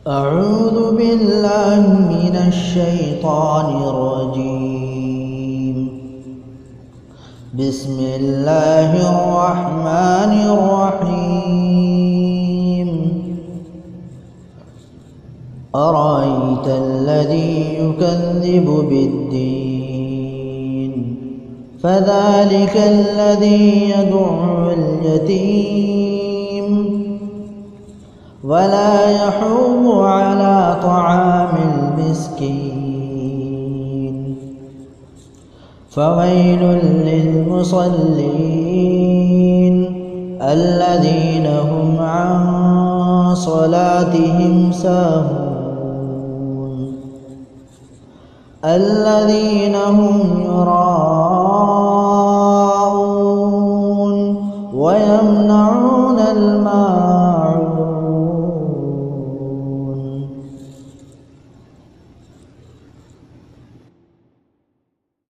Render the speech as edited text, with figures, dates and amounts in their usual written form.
أعوذ بالله من الشيطان الرجيم. بسم الله الرحمن الرحيم. أرأيت الذي يكذب بالدين فذلك الذي يدع اليتيم ولا يحض على طعام المسكين فويل للمصلين الذين هم عن صلاتهم ساهون الذين هم يراءون